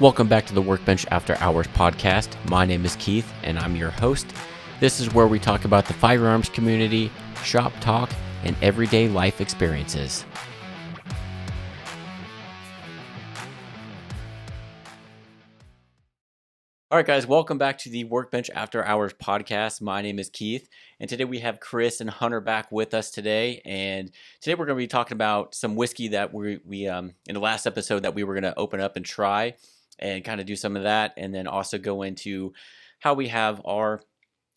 Welcome back to the Workbench After Hours podcast. My name is Keith, and I'm your host. This is where we talk about the firearms community, shop talk, and everyday life experiences. All right, guys, welcome back to the Workbench After Hours podcast. My name is Keith, and today we have Chris and Hunter back with us today. And today we're going to be talking about some whiskey that we in the last episode that we were going to open up and try and kind of do some of that, and then also go into how we have our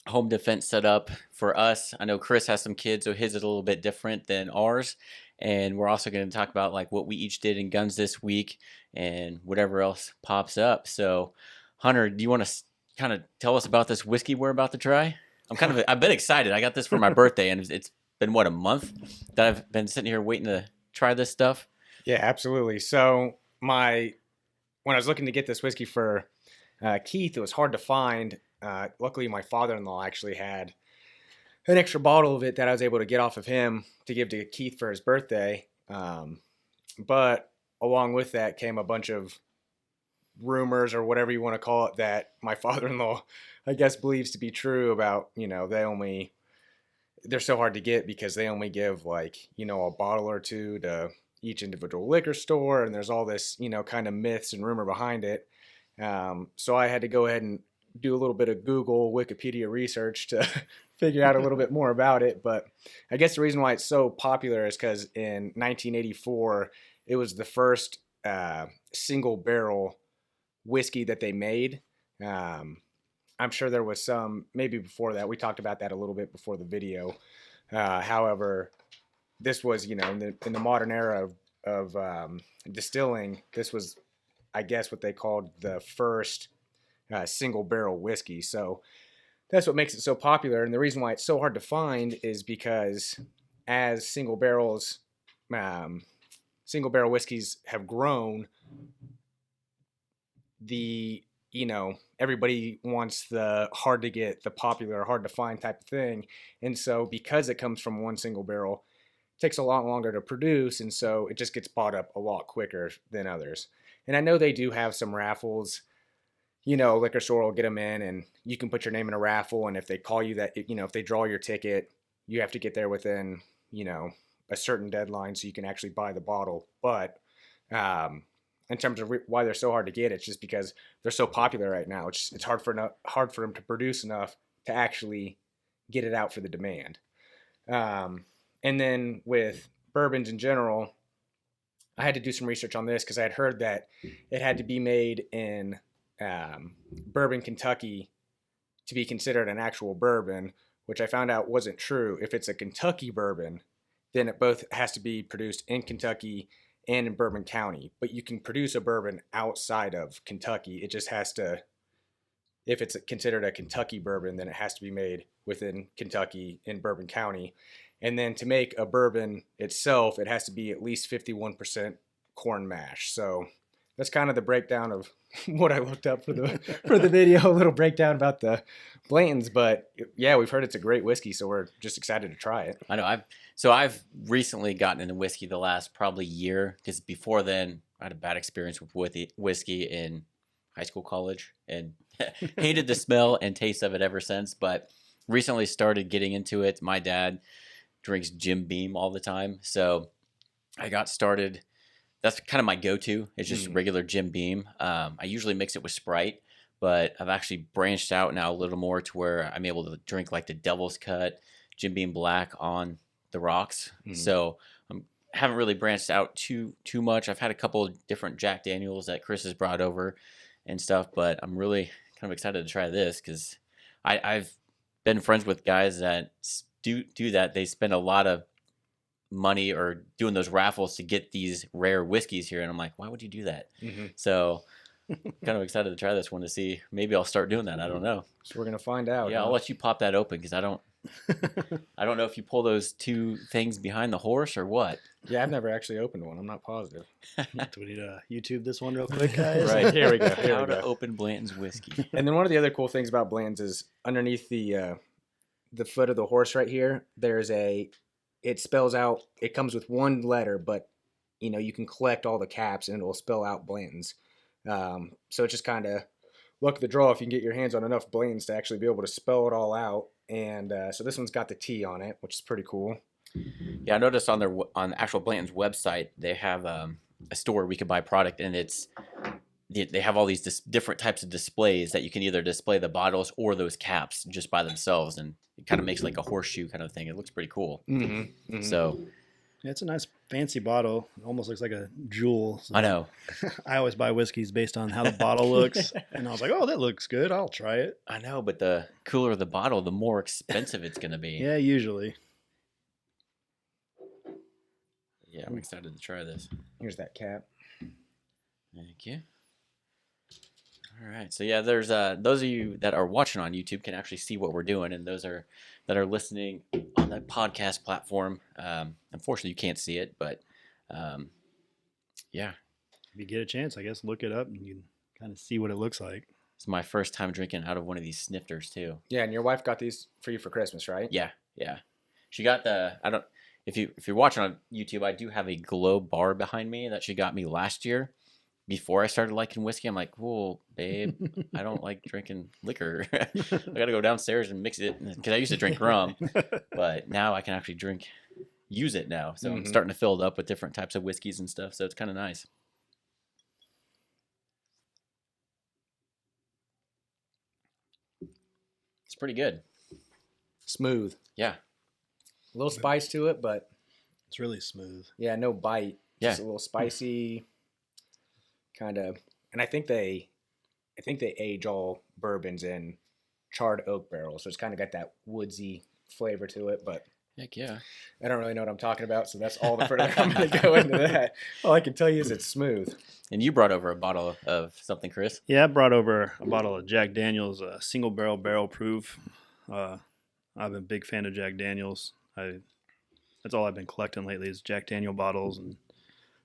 home defense set up for us. I know Chris has some kids, so his is a little bit different than ours. And we're also going to talk about like what we each did in guns this week and whatever else pops up. So Hunter, do you want to kind of tell us about this whiskey we're about to try? I've been excited. I got this for my birthday, and it's been, a month that I've been sitting here waiting to try this stuff? Yeah, absolutely. So when I was looking to get this whiskey for Keith, it was hard to find. Luckily, my father-in-law actually had an extra bottle of it that I was able to get off of him to give to Keith for his birthday. But along with that came a bunch of rumors, or whatever you want to call it, that my father-in-law, I guess, believes to be true about, they're so hard to get because they only give a bottle or two to each individual liquor store, and there's all this, kind of myths and rumor behind it. So I had to go ahead and do a little bit of Google, Wikipedia research to figure out a little bit more about it. But I guess the reason why it's so popular is because in 1984, it was the first single barrel whiskey that they made. I'm sure there was some maybe before that. We talked about that a little bit before the video. However, this was, in the modern era of distilling, this was, I guess, what they called the first single barrel whiskey. So that's what makes it so popular. And the reason why it's so hard to find is because as single barrel whiskeys have grown, everybody wants the hard to get, the popular, hard to find type of thing. And so because it comes from one single barrel, it takes a lot longer to produce. And so it just gets bought up a lot quicker than others. And I know they do have some raffles, liquor store will get them in and you can put your name in a raffle. And if they call you that, if they draw your ticket, you have to get there within, a certain deadline so you can actually buy the bottle. But, in terms of why they're so hard to get, it's just because they're so popular right now. It's hard for them to produce enough to actually get it out for the demand. And then with bourbons in general, I had to do some research on this because I had heard that it had to be made in Bourbon, Kentucky to be considered an actual bourbon, which I found out wasn't true. If it's a Kentucky bourbon, then it both has to be produced in Kentucky and in Bourbon County. But you can produce a bourbon outside of Kentucky. It just has to, if it's considered a Kentucky bourbon, then it has to be made within Kentucky in Bourbon County. And then to make a bourbon itself, it has to be at least 51% corn mash. So that's kind of the breakdown of what I looked up for the video, a little breakdown about the Blantons. But yeah, we've heard it's a great whiskey, so we're just excited to try it. I know. I've recently gotten into whiskey the last probably year, because before then I had a bad experience with whiskey in high school, college, and hated the smell and taste of it ever since. But recently started getting into it. My dad drinks Jim Beam all the time, so I got started. That's kind of my go-to. It's just regular Jim Beam. I usually mix it with Sprite, but I've actually branched out now a little more to where I'm able to drink like the Devil's Cut, Jim Beam Black on the rocks. So I haven't really branched out too much. I've had a couple of different Jack Daniels that Chris has brought over and stuff, but I'm really kind of excited to try this because I've been friends with guys that do that. They spend a lot of money or doing those raffles to get these rare whiskeys here, and I'm like, why would you do that? So kind of excited to try this one to see. Maybe I'll start doing that. I don't know. So we're gonna find out. Yeah, I'll let you pop that open because I don't know if you pull those two things behind the horse or what. Yeah, I've never actually opened one. I'm not positive. Do we need to YouTube this one real quick, guys? Right, here we go. How to open Blanton's whiskey. And then one of the other cool things about Blanton's is underneath the foot of the horse right here, it spells out, it comes with one letter, but you can collect all the caps and it'll spell out Blanton's. So it's just kind of luck of the draw if you can get your hands on enough Blantons to actually be able to spell it all out. And so this one's got the T on it, which is pretty cool. Yeah, I noticed on actual Blanton's website they have a store where we could buy product, and they have all these different types of displays that you can either display the bottles or those caps just by themselves, and it kind of makes like a horseshoe kind of thing. It looks pretty cool. Mm-hmm. So Yeah, it's a nice fancy bottle. It almost looks like a jewel. So I know. I always buy whiskeys based on how the bottle looks. And I was like, oh, that looks good. I'll try it. I know, but the cooler the bottle, the more expensive it's going to be. Yeah, usually. Yeah, I'm excited to try this. Here's that cap. Thank you. All right. So yeah, there's those of you that are watching on YouTube can actually see what we're doing, and those that are listening on the podcast platform. Unfortunately, you can't see it, but yeah, If you get a chance, I guess, look it up and you can kind of see what it looks like. it's my first time drinking out of one of these snifters too. Yeah, and your wife got these for you for Christmas, right? Yeah. She got if you're watching on YouTube, I do have a glow bar behind me that she got me last year. Before I started liking whiskey, I'm like, "Well, babe, I don't like drinking liquor. I got to go downstairs and mix it because I used to drink rum, but now I can actually use it now. So I'm starting to fill it up with different types of whiskeys and stuff. So it's kind of nice." It's pretty good. Smooth. Yeah. A little spice to it, but It's really smooth. yeah, no bite. Yeah. Just a little spicy, kind of. And I think they age all bourbons in charred oak barrels, so it's kind of got that woodsy flavor to it. But Heck yeah. I don't really know what I'm talking about, so that's all the further I'm going to go into that. All I can tell you is it's smooth. And you brought over a bottle of something, Chris. Yeah, I brought over a bottle of Jack Daniels, single barrel proof. I'm a big fan of Jack Daniels. That's all I've been collecting lately is Jack Daniel bottles, and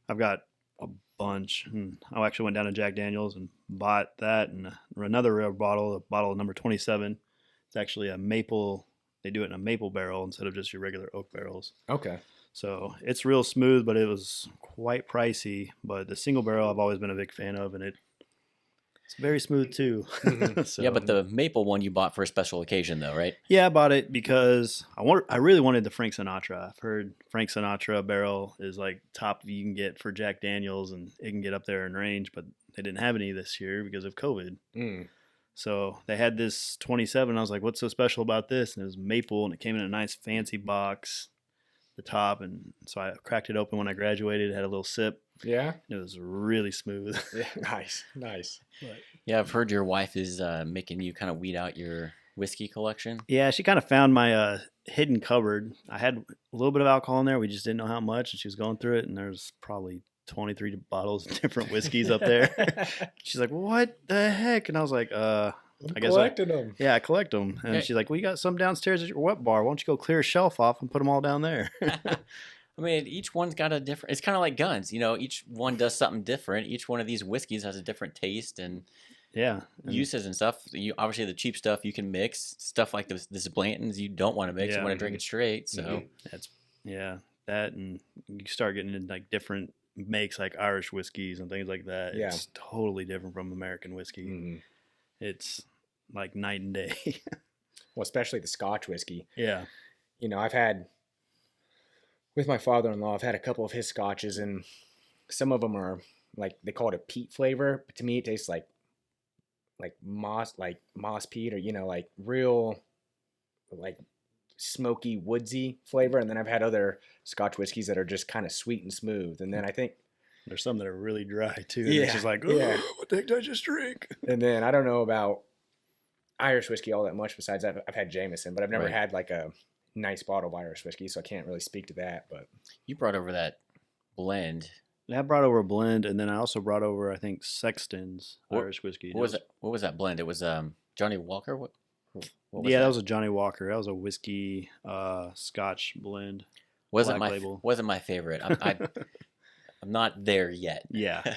I've got a bunch. And I actually went down to Jack Daniels and bought that and another rare bottle, a bottle number 27. It's actually a maple. They do it in a maple barrel instead of just your regular oak barrels. Okay. So it's real smooth, but it was quite pricey. But the single barrel I've always been a big fan of, and it's very smooth too. So, Yeah, but the maple one you bought for a special occasion, though, right? yeah, I bought it because I really wanted the Frank Sinatra. I've heard Frank Sinatra barrel is like top you can get for Jack Daniels, and it can get up there in range, but they didn't have any this year because of COVID. Mm. So they had this 27. I was like, what's so special about this? And it was maple, and it came in a nice fancy box, the top. And so I cracked it open when I graduated, had a little sip. Yeah. It was really smooth. Yeah. Nice. But, Yeah, I've heard your wife is making you kind of weed out your whiskey collection. yeah, she kind of found my hidden cupboard. I had a little bit of alcohol in there. We just didn't know how much, and she was going through it, and there's probably 23 bottles of different whiskeys up there. She's like, what the heck? And I was like, I guess collecting them. yeah, I collect them. And Okay. she's like, well, you got some downstairs at your wet bar. Why don't you go clear a shelf off and put them all down there? I mean, each one's got a different. It's kind of like guns, each one does something different. Each one of these whiskeys has a different taste and Yeah. And uses and stuff. You obviously the cheap stuff you can mix. Stuff like this Blanton's you don't want to mix. You Yeah. want to drink it straight. So Mhm. that's, yeah, that, and you start getting into like different makes like Irish whiskeys and things like that. Yeah. It's totally different from American whiskey. Mm. It's like night and day. Well, especially the Scotch whiskey. Yeah. I've had, with my father-in-law, I've had a couple of his scotches, and some of them are like, they call it a peat flavor, but to me it tastes like moss peat, or like real like smoky woodsy flavor. And then I've had other Scotch whiskeys that are just kind of sweet and smooth. And then I think, There's some that are really dry too. And Yeah, It's just like, yeah. what the heck did I just drink? and then I don't know about Irish whiskey all that much. Besides that, I've had Jameson, but I've never Right. had like a nice bottle of Irish whiskey, so I can't really speak to that. But you brought over that blend. I brought over a blend, and then I also brought over, I think, Sexton's What- Irish whiskey. What was it? What was that blend? It was Johnny Walker. What was Yeah, that was a Johnny Walker. That was a whiskey Scotch blend. wasn't Black my Label. wasn't my favorite. I'm not there yet. Yeah.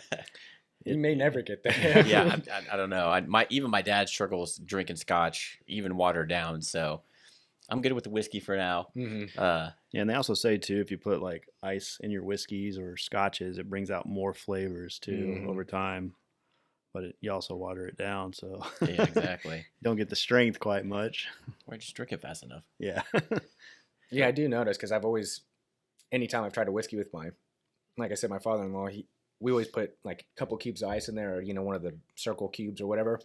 you may never get there. Yeah, I don't know. Even my dad struggles drinking Scotch, even watered down. So I'm good with the whiskey for now. hmm Yeah, and they also say too, if you put like ice in your whiskeys or scotches, it brings out more flavors too Mhm. over time. but you also water it down, so Yeah, exactly. don't get the strength quite much. Or just drink it fast enough. Yeah. Yeah, I do notice because I've always, anytime I've tried a whiskey with like I said, my father-in-law, we always put like a couple cubes of ice in there, or one of the circle cubes or whatever.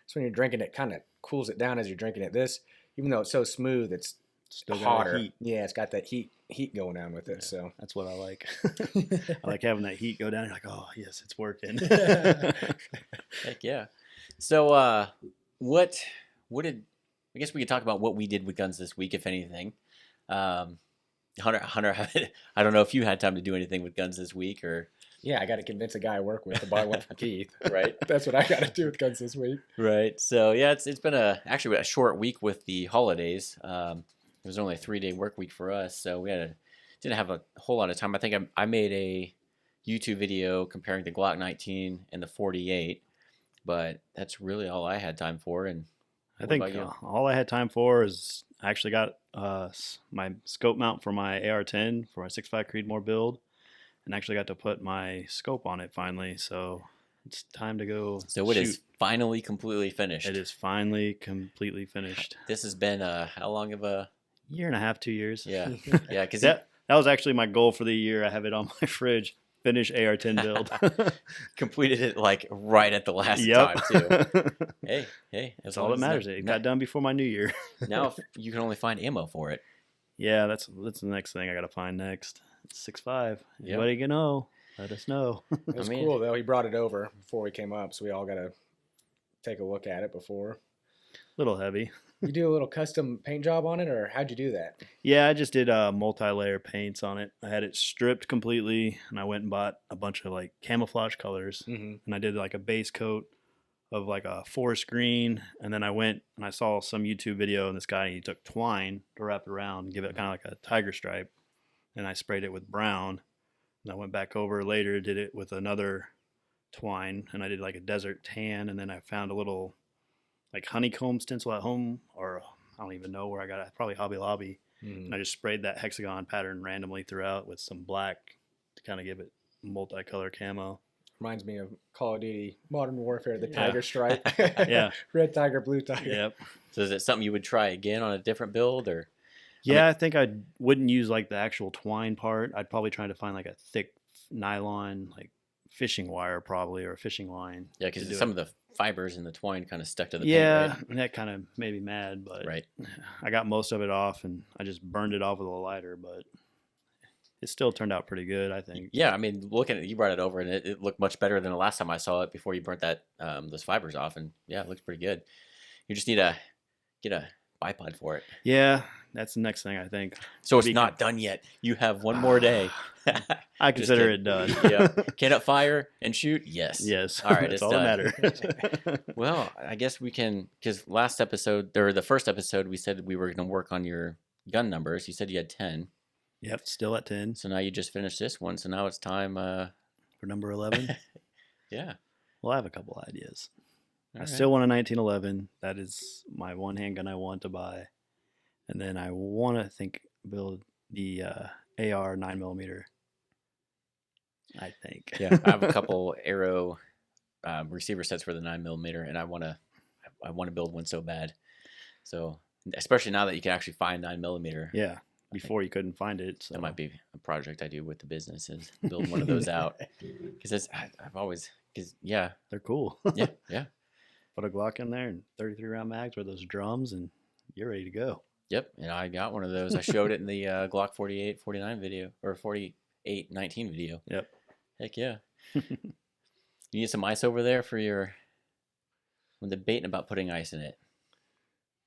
So when you're drinking it, kind of cools it down as you're drinking it. This, even though it's so smooth, it's Still got hotter. heat. Yeah, it's got that heat going down with it. Yeah, So that's what I like. I like having that heat go down. You're like, oh yes, it's working. Heck yeah. So what did, I guess we could talk about what we did with guns this week, if anything. Hunter, I don't know if you had time to do anything with guns this week, or yeah, I got to convince a guy I work with to buy one from Keith. right? That's what I got to do with guns this week. Right. So yeah, it's been actually a short week with the holidays. It was only a 3-day work week for us, so we didn't have a whole lot of time. I think I made a YouTube video comparing the Glock 19 and the 48, but that's really all I had time for. And I what think about you? all I had time for is I actually got my scope mount for my AR-10 for my 6.5 Creedmoor build, and actually got to put my scope on it finally. So it's time to go. So it shoot. is finally completely finished. It is finally completely finished. This has been how long of a Year and a half, 2 years. yeah because That was actually my goal for the year. I have it on my fridge. Finish AR-10 build. completed it like right at the last Yep. time too. Hey, That's all that matters. It got done before my new year. Now you can only find ammo for it. Yeah, that's the next thing I got to find next. It's 6.5. Yep. Anybody you know, let us know. It was I mean- cool though. He brought it over before we came up, so we all got to take a look at it before. Little heavy. You do a little custom paint job on it, or how'd you do that? Yeah, I just did multi-layer paints on it. I had it stripped completely, and I went and bought a bunch of like camouflage colors, Mm-hmm. and I did like a base coat of like a forest green, and then I went and I saw some YouTube video, and this guy, he took twine to wrap it around and give it kind of like a tiger stripe, and I sprayed it with brown, and I went back over later, did it with another twine, and I did like a desert tan, and then I found a little like honeycomb stencil at home, or I don't even know where I got it, probably Hobby Lobby. Mm-hmm. And I just sprayed that hexagon pattern randomly throughout with some black to kind of give it multicolor camo. Reminds me of Call of Duty Modern Warfare, the Yeah. tiger stripe. Yeah. Red tiger, blue tiger. Yep. So is it something you would try again on a different build, or Yeah, I think I wouldn't use like the actual twine part. I'd probably try to find like a thick nylon, like fishing wire probably, or a fishing line. yeah, because to do some it. of the fibers and the twine kind of stuck to the Yeah, paint, and that kind of made me mad, but right? I got most of it off, and I just burned it off with a lighter, but it still turned out pretty good, I think. Yeah, I mean, looking at it, you brought it over, and it looked much better than the last time I saw it before you burnt that those fibers off, and yeah, it looks pretty good. You just need to get a bipod for it. Yeah, that's the next thing I think. So it's Be not done yet. You have one more day. I Just consider kidding. it done. Yeah. Can it fire and shoot? Yes. Yes. All right, That's it's all done. that matters. Well, I guess we can, because last episode, or the first episode, we said we were going to work on your gun numbers. You said you had 10. Yep, still at 10 So now you just finished this one. So now it's time. for number 11. Yeah. Well, I have a couple ideas. All I right. still want a 1911. That is my one handgun I want to buy. And then I want to build the AR 9mm. I think. Yeah, I have a couple arrow receiver sets for the 9mm, and I want to build one so bad. So especially now that you can actually find 9mm, Yeah. Before you couldn't find it. So. that might be a project I do with the business, is build one of those out. Because I've always, yeah, They're cool. yeah. Put a Glock in there and 33 round mags with those drums, and you're ready to go. Yep, and I got one of those. I showed it in the Glock 48, 49 video, or 48, 19 video. Yep. Heck yeah. You need some ice over there for your... I'm debating about putting ice in it.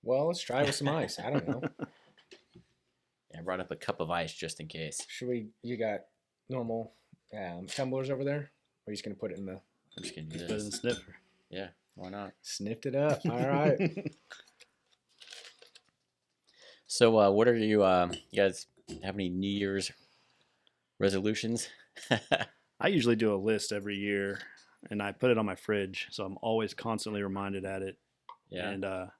Well, let's try with some ice. I don't know. I brought up a cup of ice just in case. You got normal tumblers over there? Or are you just going to put it in the... I'm just going to do Just put it in the this. sniffer. Yeah, why not? Sniffed it up. All right. So what are you guys have any New Year's resolutions? I usually do a list every year, and I put it on my fridge, so I'm always constantly reminded at it. Yeah. And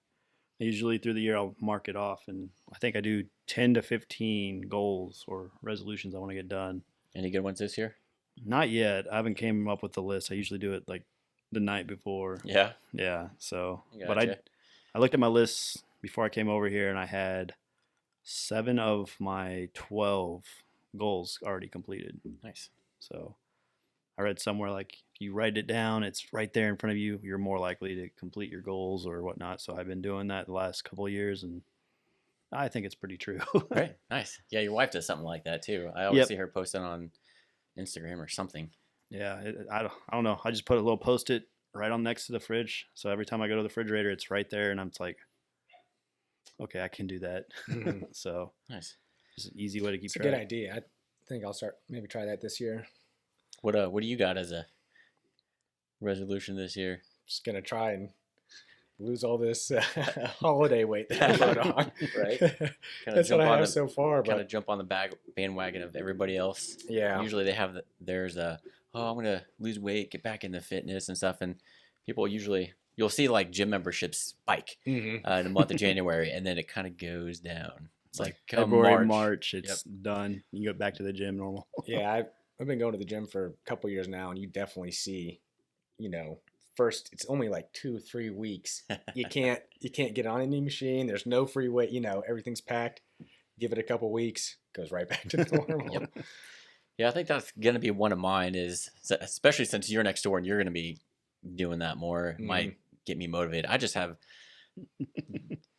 usually through the year, I'll mark it off, and I think I do 10 to 15 goals or resolutions I want to get done. Any good ones this year? Not yet. I haven't came up with the list. I usually do it like the night before. Yeah. Yeah. So, but Gotcha. I looked at my list before I came over here, and I had 7 of my 12 goals already completed. Nice. So I read somewhere like if you write it down, it's right there in front of you. You're more likely to complete your goals or whatnot. So I've been doing that the last couple of years, and I think it's pretty true. Great. Nice. Yeah, your wife does something like that too. I always see her posting on Instagram or something. Yeah, I don't know. I just put a little Post-it right on next to the fridge. So every time I go to the refrigerator, it's right there, and I'm just like, okay, I can do that. So Nice. It's an easy way to keep It's a track. good idea. I think I'll maybe try that this year. What do you got as a resolution this year? Just gonna try and lose all this holiday weight that I put on. Right. That's what I have so far. Kind But of jump on the bandwagon of everybody else. yeah, Usually they have there's a I'm gonna lose weight, get back into fitness and stuff, and people you'll see like gym memberships spike in the month of January, and then it kind of goes down. It's like come February, March, it's done. You go back to the gym normal. yeah. I've been going to the gym for a couple years now, and you definitely see, first it's only like 2-3 weeks. You can't get on any machine. There's no free weight. Everything's packed. Give it a couple weeks, goes right back to normal. Yep. Yeah, I think that's gonna be one of mine. Is especially since you're next door and you're gonna be doing that more. It might get me motivated. I just have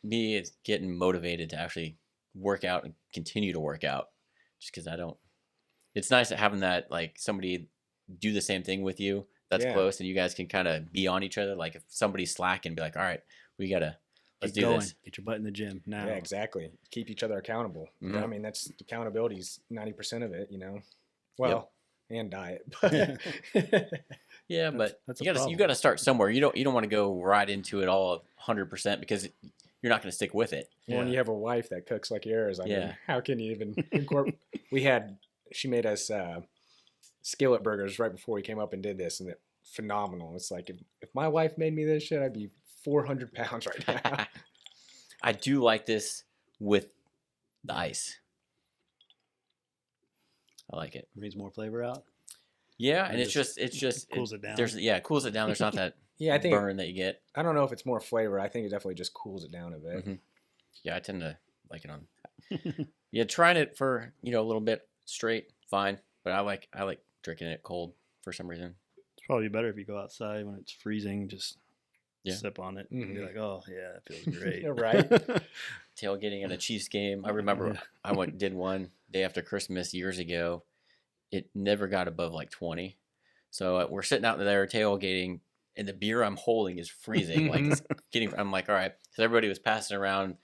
me getting motivated to actually work out and continue to work out, just because I don't. It's nice having that like somebody do the same thing with you that's close, and you guys can kind of be on each other. Like if somebody's slacking, be like, all right, let's do this. Get your butt in the gym now. Yeah, exactly. Keep each other accountable. I mean, that's accountability is 90% of it. Well, and diet. But yeah, but that's you got to start somewhere. You don't want to go right into it all 100% because you're not going to stick with it. When you have a wife that cooks like yours, I mean, how can you even incorporate? She made us skillet burgers right before we came up and did this, and it's phenomenal. It's like if my wife made me this shit, I'd be 400 pounds right now. I do like this with the ice. I like it. Brings more flavor out. Yeah, and it's just cools it down. It cools it down. There's not that I think burn that you get. I don't know if it's more flavor. I think it definitely just cools it down a bit. Yeah, I tend to like it on. Yeah, trying it for a little bit straight, fine. But I like drinking it cold for some reason. It's probably better if you go outside when it's freezing. Just sip on it and be like, oh yeah, that feels great. Right. Tailgating at a Chiefs game. I remember I did one day after Christmas years ago. It never got above like 20. So we're sitting out there tailgating, and the beer I'm holding is freezing. Like I'm like, all right. So everybody was passing around.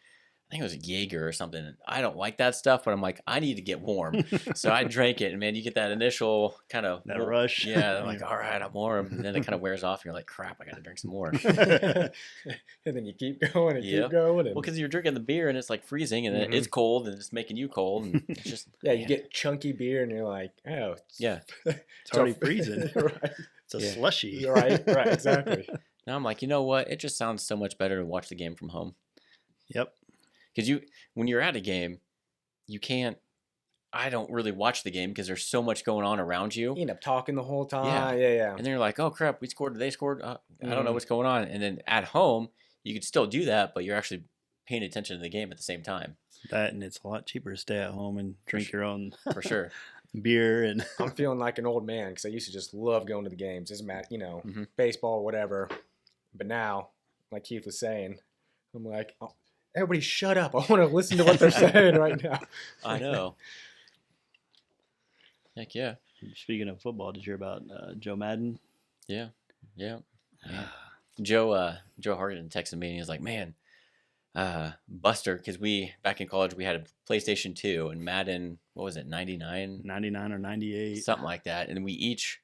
I think it was a Jaeger or something. I don't like that stuff, but I'm like, I need to get warm. So I drank it, and man, you get that initial kind of that rush. Yeah, I'm like, all right, I'm warm. And then it kind of wears off, and you're like, crap, I got to drink some more. And then you keep going and keep going. Well, because you're drinking the beer, and it's like freezing, and it's cold, and it's making you cold, and it's just you get chunky beer, and you're like, oh, it's already freezing. Right. It's a slushy. Right, exactly. Now I'm like, you know what? It just sounds so much better to watch the game from home. Yep. Because when you're at a game, you can't. I don't really watch the game because there's so much going on around you. You end up talking the whole time. Yeah. And then you're like, oh crap, we scored. They scored. I don't know what's going on. And then at home, you could still do that, but you're actually paying attention to the game at the same time. That, and it's a lot cheaper to stay at home and drink your own for sure beer. And I'm feeling like an old man because I used to just love going to the games. Doesn't matter, baseball, whatever. But now, like Keith was saying, I'm like, oh, everybody shut up. I want to listen to what they're saying right now. I know. Heck yeah. Speaking of football, did you hear about Joe Madden? Yeah. Joe Hargan texted me and he was like, man, Buster, because back in college, we had a PlayStation 2 and Madden, what was it, 99? 99 or 98. Something like that. And we each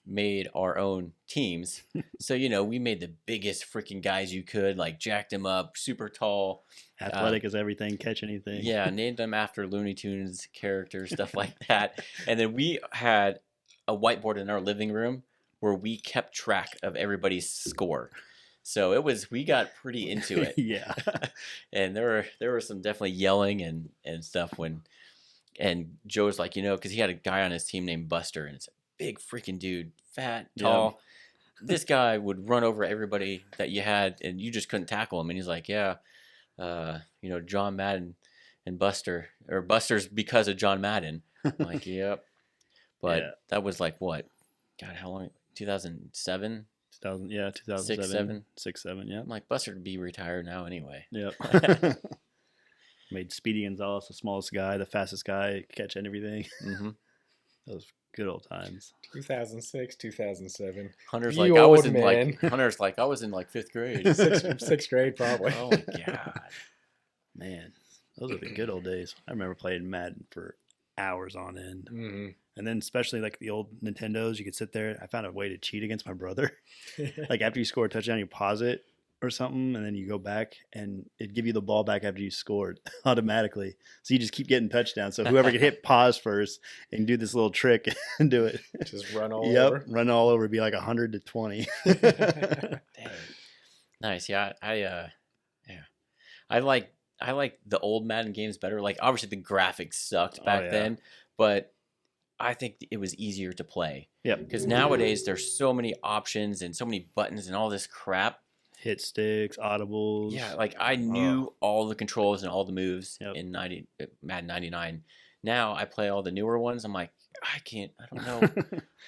made our own teams. So, we made the biggest freaking guys you could, like jacked them up, super tall. Athletic as everything, catch anything. Yeah, named them after Looney Tunes characters, stuff like that. And then we had a whiteboard in our living room where we kept track of everybody's score. So we got pretty into it. Yeah. And there were some definitely yelling and stuff and Joe's like, because he had a guy on his team named Buster, and it's a big freaking dude, fat, tall. this guy would run over everybody that you had, and you just couldn't tackle him. And he's like, yeah, John Madden and Buster's because of John Madden. I'm like, yep. But Yeah. that was like what? God, how long? 2007? 2007. 6, 7, yeah. I'm like, Buster would be retired now anyway. Yep. Made Speedy Gonzalez the smallest guy, the fastest guy, catching everything. Mm-hmm. Those good old times. 2006, 2007. Hunter's You like, I was old in man. Hunter's like, I was in like 5th grade. Sixth grade, probably. Oh my God. Man, those are the good old days. I remember playing Madden for hours on end. Mm-hmm. And then especially like the old Nintendos, you could sit there. I found a way to cheat against my brother. Like after you score a touchdown, you pause it or something, and then you go back and it'd give you the ball back after you scored automatically. So you just keep getting touchdowns. So whoever could hit pause first and do this little trick and do it. Just run all over. Run all over, be like 100-20. Dang. Nice. Yeah. I like the old Madden games better. Like obviously the graphics sucked back then, but I think it was easier to play. Yep. Because nowadays there's so many options and so many buttons and all this crap. Hit sticks, audibles. Yeah, like I knew all the controls and all the moves Yep. in Madden 99. Now I play all the newer ones. I'm like, I don't know.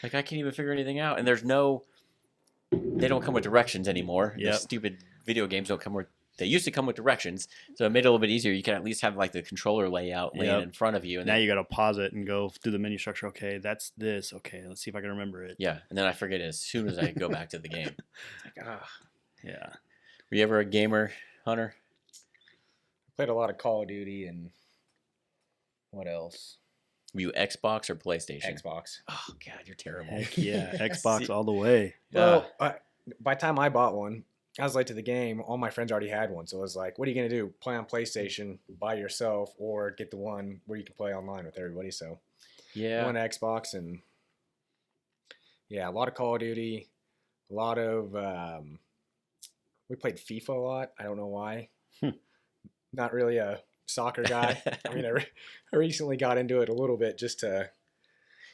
Like I can't even figure anything out. And they don't come with directions anymore. Yep. The stupid video games don't come with. They used to come with directions, so it made it a little bit easier. You can at least have like the controller layout laying in front of you. And now you got to pause it and go through the menu structure. Okay, that's this. Okay, let's see if I can remember it. Yeah, and then I forget it as soon as I go back to the game. It's like, Yeah. Were you ever a gamer, Hunter? Played a lot of Call of Duty and what else? Were you Xbox or PlayStation? Xbox. Oh God, you're terrible. Heck yeah, Xbox all the way. Well, by the time I bought one, I was late to the game. All my friends already had one, so I was like, "What are you gonna do? Play on PlayStation by yourself, or get the one where you can play online with everybody?" So, Yeah, one Xbox, and a lot of Call of Duty, a lot of. We played FIFA a lot. I don't know why. Not really a soccer guy. I mean, I recently got into it a little bit just to.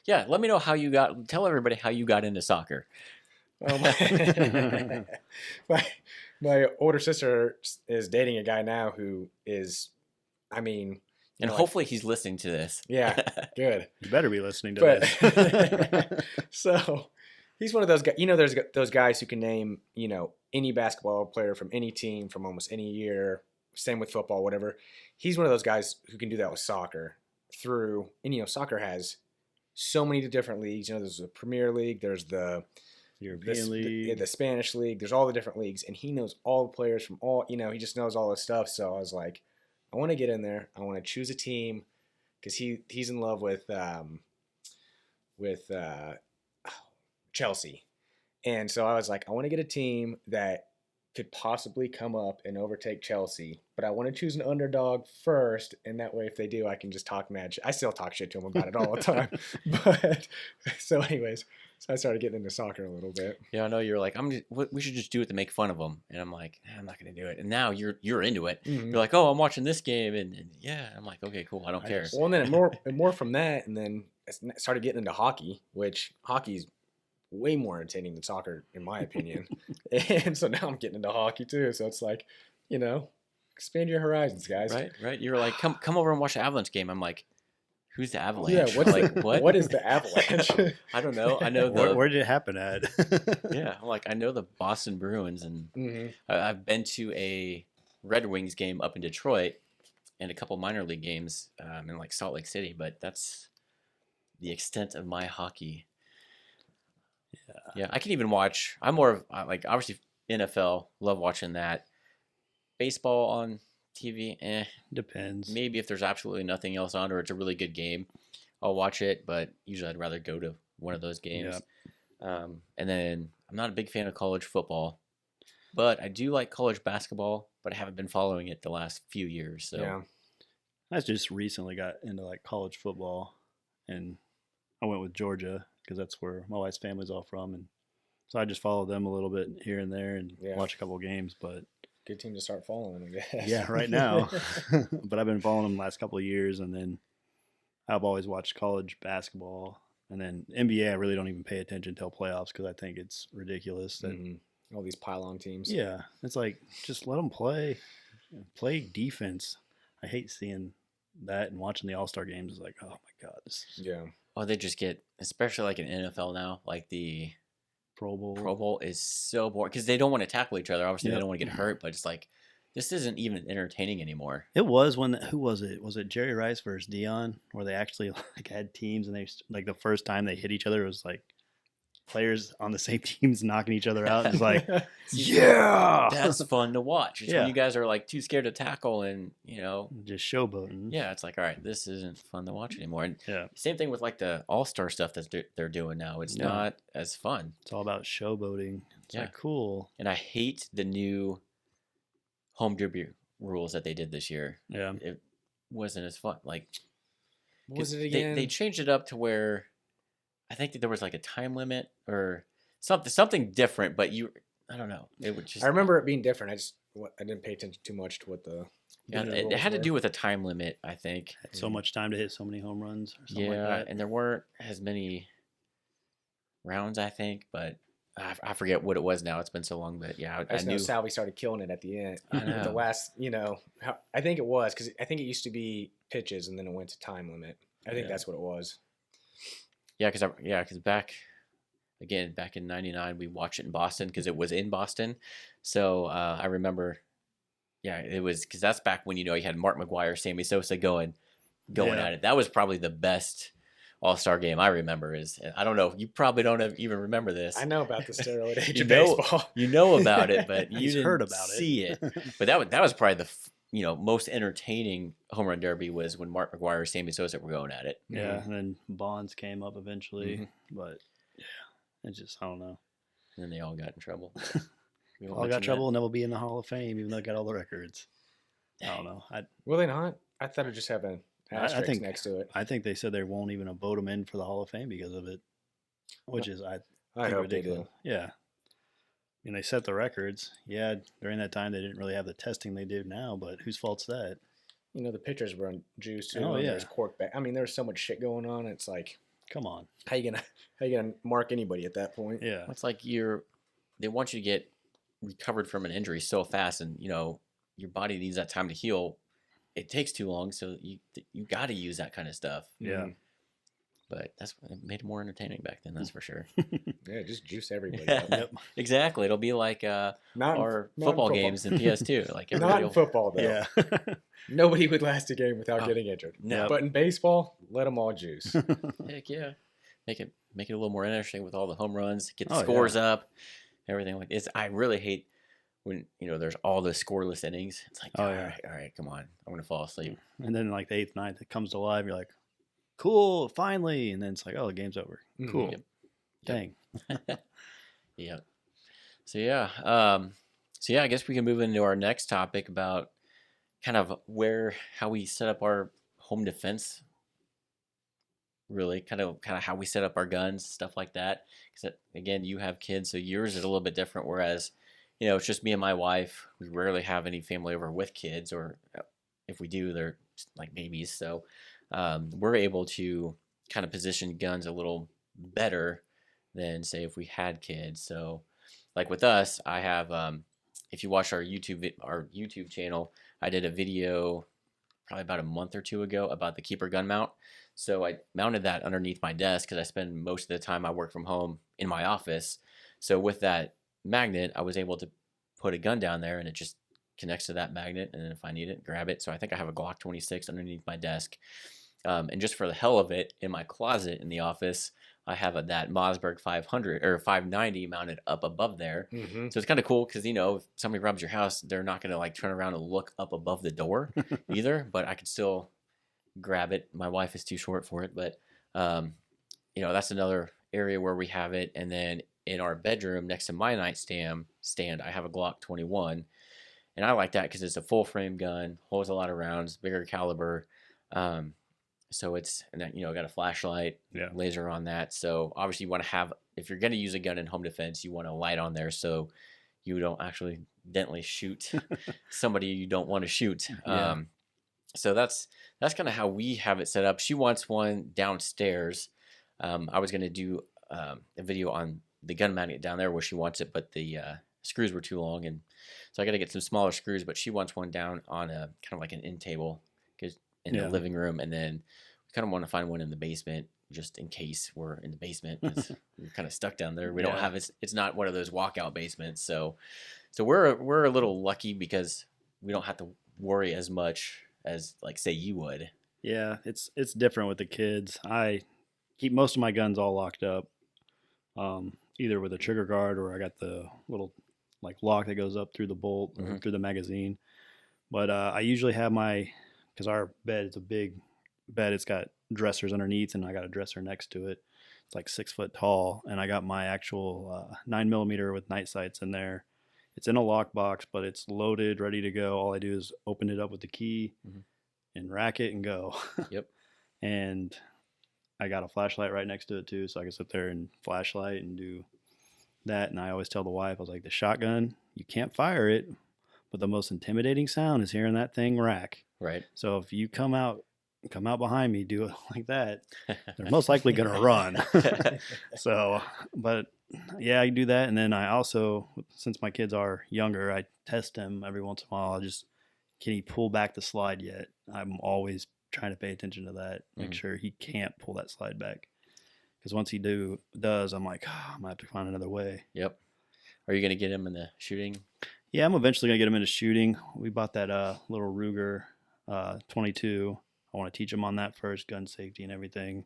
Yeah, let me know how you got. Tell everybody how you got into soccer. Well, my older sister is dating a guy now who is, I mean, and hopefully he's listening to this. Yeah, good. You better be listening to this. So he's one of those guys. There's those guys who can name, any basketball player from any team from almost any year. Same with football, whatever. He's one of those guys who can do that with soccer. And soccer has so many different leagues. There's the Premier League. There's the European League. The Spanish League. There's all the different leagues, and he knows all the players from all. He just knows all this stuff. So I was like, I want to get in there. I want to choose a team because he's in love with Chelsea, and so I was like, I want to get a team that could possibly come up and overtake Chelsea, but I want to choose an underdog first, and that way, if they do, I can just talk mad shit. I still talk shit to them about it all the time. But so, anyways, so I started getting into soccer a little bit. Yeah, I know you're like, we should just do it to make fun of them, and I'm like, I'm not gonna do it. And now you're into it. Mm-hmm. You're like, oh, I'm watching this game, and yeah, I'm like, okay, cool, I don't care. Well, and then more from that, and then I started getting into hockey, which hockey's way more entertaining than soccer, in my opinion. And so now I'm getting into hockey too. So it's like, expand your horizons, guys. Right. You're like, come over and watch the Avalanche game. I'm like, who's the Avalanche? Yeah, what? What is the Avalanche? I don't know. I know Where did it happen at? Yeah, I'm like, I know the Boston Bruins, and I've been to a Red Wings game up in Detroit and a couple minor league games in like Salt Lake City, but that's the extent of my hockey. Yeah, I can even watch. I'm more of like obviously NFL. Love watching that. Baseball on TV, Depends. Maybe if there's absolutely nothing else on or it's a really good game, I'll watch it. But usually I'd rather go to one of those games. Yeah. And then I'm not a big fan of college football, but I do like college basketball. But I haven't been following it the last few years. So yeah, I just recently got into like college football, and I went with Georgia because that's where my wife's family's all from, and so I just follow them a little bit here and there and watch a couple of games. But good team to start following, I guess. Yeah, right now. But I've been following them the last couple of years, and then I've always watched college basketball. And then NBA, I really don't even pay attention till playoffs because I think it's ridiculous that All these pylon teams. yeah, it's like just let them play defense. I hate seeing that and watching the All-Star games. Is like, oh my god, this is Yeah. Oh, they just get, especially like in NFL now, like the Pro Bowl. Pro Bowl is so boring because they don't want to tackle each other. Obviously, Yep. they don't want to get hurt, but it's like this isn't even entertaining anymore. It was when who was it? Was it Jerry Rice versus Dion, where they actually like had teams and they like the first time they hit each other it was like players on the same teams knocking each other out. It's like, yeah, That's fun to watch. It's Yeah. when you guys are like too scared to tackle and just showboating. yeah, it's like, all right, this isn't fun to watch anymore. And Yeah. same thing with like the All-Star stuff that they're doing now. It's Yeah. not as fun. It's all about showboating. It's Yeah. like cool. And I hate the new home derby rules that they did this year. Yeah. It wasn't as fun. Like, What was it they, again? they changed it up to where I think that there was like a time limit or something different, but I don't know. It would just I remember it being different. I didn't pay attention too much to what the yeah, the it rules had to were. do with a time limit, I think. Had so much time to hit so many home runs or something Yeah, like that. and there weren't as many rounds, I think, but I forget what it was now. It's been so long, but yeah, I I just know knew. Salvi started killing it at the end. I With the know. last, I think it was because I think it used to be pitches and then it went to time limit. I think Yeah. that's what it was. Yeah, because back in '99, we watched it in Boston because it was in Boston. So I remember, yeah, it was because that's back when you had Mark McGuire, Sammy Sosa going Yeah. at it. That was probably the best All-Star game I remember. I don't know, you probably don't even remember this. I know about the steroid age You of know- baseball. You know about it, but you He's didn't heard about it. see it. But that was probably the most entertaining home run derby was when Mark McGuire and Sammy Sosa were going at it. Yeah, and then Bonds came up eventually, Mhm. but yeah, it's just I don't know. And then they all got in trouble. We won't All got mention trouble and they'll be in the Hall of Fame, even though they got all the records. I don't know. Will they not? I thought it just have an asterisk think- next to it. I think they said they won't even vote him in for the Hall of Fame because of it, which is I think hope they ridiculous. do. Yeah. I mean, they set the records. Yeah, during that time they didn't really have the testing they do now, but whose fault's that? The pitchers were on juice too. Oh, and yeah. There's cork back. I mean, there's so much shit going on. It's like, Come on. how you gonna mark anybody at that point? Yeah. It's like they want you to get recovered from an injury so fast, and your body needs that time to heal. It takes too long, so you got to use that kind of stuff. Yeah. But it made it more entertaining back then. That's for sure. Yeah, just juice everybody. up. Yep. Exactly. It'll be like Not in- our not in football games in PS2. Like Not everybody in will- football though. Yeah. Nobody would last a game without Oh, getting injured. no. But in baseball, let them all juice. Heck yeah. Make it a little more interesting with all the home runs. Get the Oh, yeah. scores up. Everything like this. I really hate when there's all the scoreless innings. It's like, Oh, all yeah. right, come on. I'm gonna fall asleep. And then like the 8th, 9th, it comes to life. You're like, cool, finally. And then it's like, oh, the game's over. Mhm. Cool. Yep. Dang. Yeah. So yeah. I guess we can move into our next topic about kind of how we set up our home defense. Really, kind of how we set up our guns, stuff like that. Because again, you have kids, so yours is a little bit different. Whereas, it's just me and my wife. We rarely have any family over with kids, or if we do, they're like babies. So we're able to kind of position guns a little better than say if we had kids. So, like with us, I have. If you watch our YouTube channel, I did a video probably about a month or two ago about the keeper gun mount. So I mounted that underneath my desk because I spend most of the time I work from home in my office. So with that magnet, I was able to put a gun down there and it just connects to that magnet. And then if I need it, grab it. So I think I have a Glock 26 underneath my desk. And just for the hell of it, in my closet in the office, I have that Mossberg 500 or 590 mounted up above there. Mhm. So it's kind of cool because, if somebody robs your house, they're not going to like turn around and look up above the door either, but I could still grab it. My wife is too short for it, but, that's another area where we have it. And then in our bedroom next to my nightstand, I have a Glock 21. And I like that because it's a full frame gun, holds a lot of rounds, bigger caliber. So got a flashlight, Yeah. laser on that. So obviously you want to have, if you're going to use a gun in home defense, you want a light on there so you don't accidentally shoot somebody you don't want to shoot. Yeah. So that's kind of how we have it set up. She wants one downstairs. I was going to do a video on the gun magnet down there where she wants it, but the screws were too long, and so I got to get some smaller screws. But she wants one down on a kind of like an end table, in the living room, and then we kind of want to find one in the basement just in case we're in the basement. 'Cause we're kind of stuck down there. We don't have it's not one of those walkout basements, so we're a little lucky because we don't have to worry as much as like say you would. Yeah, it's different with the kids. I keep most of my guns all locked up, either with a trigger guard or I got the little like lock that goes up through the bolt or through the magazine. But I usually have because our bed is a big bed. It's got dressers underneath, and I got a dresser next to it. It's like 6 foot tall, and I got my actual 9mm with night sights in there. It's in a lockbox, but it's loaded, ready to go. All I do is open it up with the key and rack it and go. Yep. And I got a flashlight right next to it too, so I can sit there and flashlight and do that. And I always tell the wife, I was like, the shotgun, you can't fire it, but the most intimidating sound is hearing that thing rack. Right. So if you come out behind me, do it like that, they're most likely going to run. So, but yeah, I do that. And then I also, since my kids are younger, I test them every once in a while. Can he pull back the slide yet? I'm always trying to pay attention to that, make sure he can't pull that slide back. Because once he does, I'm like, I'm going to have to find another way. Yep. Are you going to get him in the shooting? Yeah, I'm eventually going to get him into shooting. We bought that little Ruger 22. I want to teach him on that first, gun safety and everything.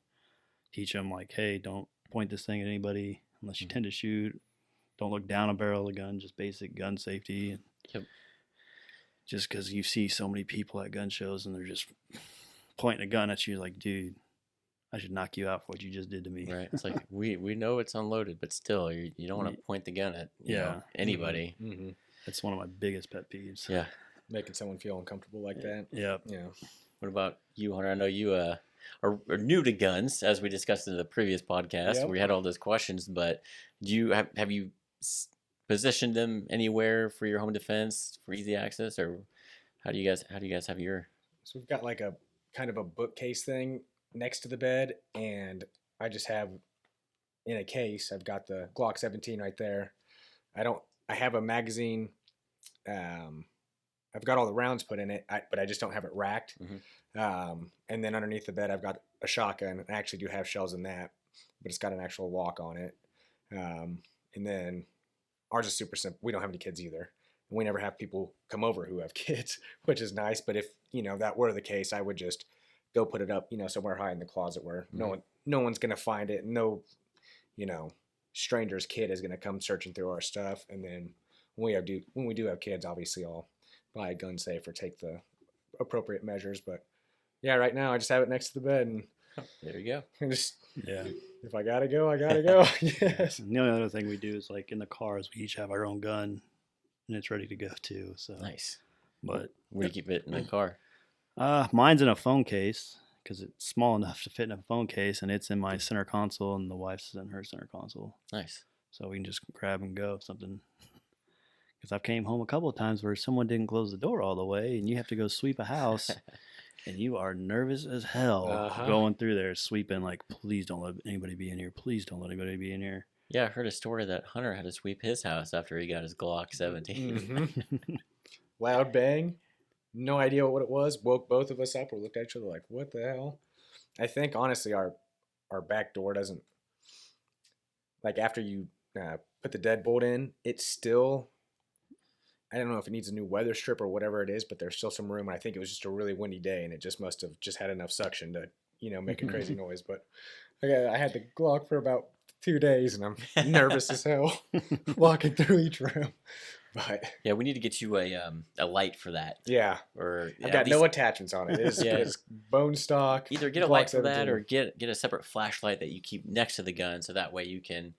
Teach him like, hey, don't point this thing at anybody unless you tend to shoot. Don't look down a barrel of the gun, just basic gun safety. Yep. Just because you see so many people at gun shows and they're just pointing a gun at you like, dude, I should knock you out for what you just did to me. Right. It's like, we know it's unloaded, but still, you don't want to point the gun at anybody. Mm-hmm. That's one of my biggest pet peeves. Yeah. Making someone feel uncomfortable like that. Yeah. Yeah. What about you, Hunter? I know you are new to guns, as we discussed in the previous podcast. Yep. We had all those questions, but do you have you positioned them anywhere for your home defense for easy access, or how do you guys have your? So we've got like a kind of a bookcase thing next to the bed, and I just have in a case. I've got the Glock 17 right there. I have a magazine. I've got all the rounds put in it, but I just don't have it racked. And then underneath the bed, I've got a shotgun. I actually do have shells in that, but it's got an actual lock on it. And then ours is super simple. We don't have any kids either. And we never have people come over who have kids, which is nice. But if, that were the case, I would just go put it up, somewhere high in the closet where no one's going to find it. No, stranger's kid is going to come searching through our stuff. And then when we do have kids, obviously I'll buy a gun safe or take the appropriate measures. But yeah, right now I just have it next to the bed, and there you go. If I gotta go, I gotta go. Yes. And the only other thing we do is like in the cars, we each have our own gun, and it's ready to go too. So nice. But where do you keep it in the car? Mine's in a phone case because it's small enough to fit in a phone case, and it's in my center console, and the wife's in her center console. Nice. So we can just grab and go if something. Because I've came home a couple of times where someone didn't close the door all the way, and you have to go sweep a house, and you are nervous as hell going through there sweeping. Like, please don't let anybody be in here. Please don't let anybody be in here. Yeah, I heard a story that Hunter had to sweep his house after he got his Glock 17. Loud bang. No idea what it was. Woke both of us up. We looked at each other like, what the hell? I think, honestly, our back door doesn't, like, after you put the deadbolt in, it's still, I don't know if it needs a new weather strip or whatever it is, but there's still some room. And I think it was just a really windy day, and it just must have just had enough suction to, make a crazy noise. But I had the Glock for about 2 days, and I'm nervous as hell walking through each room. But yeah, we need to get you a light for that. Yeah. Or I've got no attachments on it. It's bone stock. Either get a light for that, or get a separate flashlight that you keep next to the gun, so that way you can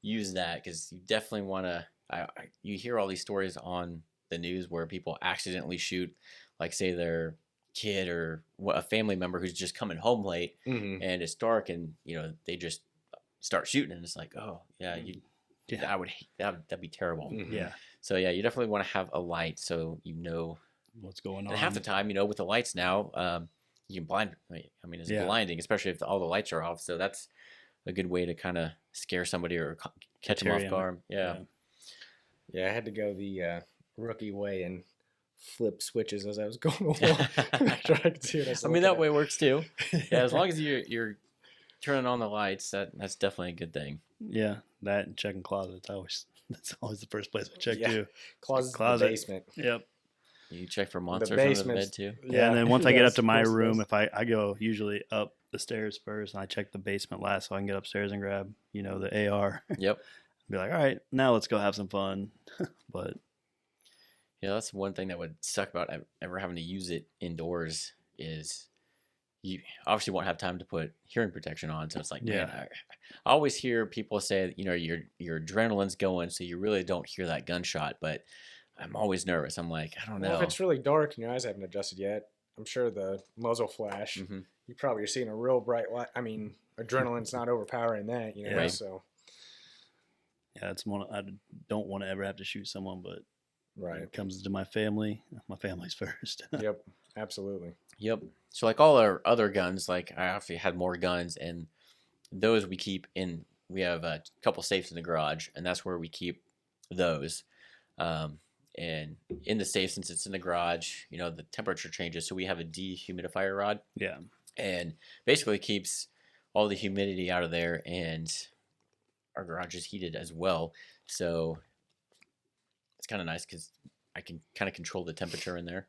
use that, because you definitely want to. You hear all these stories on the news where people accidentally shoot, like say their kid or a family member who's just coming home late, and it's dark, and they just start shooting, and it's like, oh yeah, I would hate that'd be terrible. Yeah. So yeah, you definitely want to have a light so you know what's going on. And half the time, with the lights now, you can blind. I mean, it's blinding, especially if all the lights are off. So that's a good way to kind of scare somebody or catch them Deter off 'em. guard. Yeah. Yeah, I had to go the rookie way and flip switches as I was going along. Make sure I could see what I was I mean, looking that at. way works too. Yeah, as long as you're turning on the lights, that's definitely a good thing. Yeah, that and checking closets. That's always the first place I check Yeah. too. Closet, Closet. the basement. Yep. You check for The monsters under the basement's bed too. Yeah, and then once I get up yes, to my of course it room, does. if I go usually up the stairs first, and I check the basement last, so I can get upstairs and grab the AR. Yep. Be like, all right, now let's go have some fun. But Yeah, that's one thing that would suck about ever having to use it indoors is you obviously won't have time to put hearing protection on. So it's like, man, Yeah. I always hear people say, your adrenaline's going, so you really don't hear that gunshot. But I'm always nervous. I'm like, I don't know. Well, if it's really dark and your eyes haven't adjusted yet, I'm sure the muzzle flash, hmm you probably are seeing a real bright light. I mean, adrenaline's not overpowering that, you know. Right. So yeah, it's one I don't want to ever have to shoot someone, but when right. it comes to my family's first. Yep. Absolutely. Yep. So like all our other guns, like I actually had more guns, and those we keep in. We have a couple safes in the garage, and that's where we keep those. And in the safe, since it's in the garage, the temperature changes, so we have a dehumidifier rod, Yeah. and basically keeps all the humidity out of there, and our garage is heated as well. So it's kind of nice because I can kind of control the temperature in there.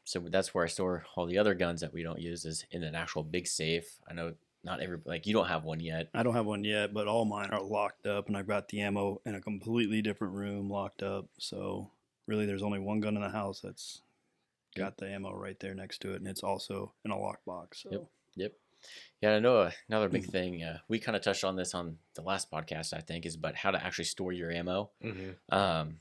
So that's where I store all the other guns that we don't use, is in an actual big safe. I know not every, like, you don't have one yet. I don't have one yet, but all mine are locked up, and I've got the ammo in a completely different room locked up. So really, there's only one gun in the house that's got the ammo right there next to it, and it's also in a lockbox. So. Yep. Yeah, I know another big thing, we kind of touched on this on the last podcast, I think, is about how to actually store your ammo. Mm-hmm.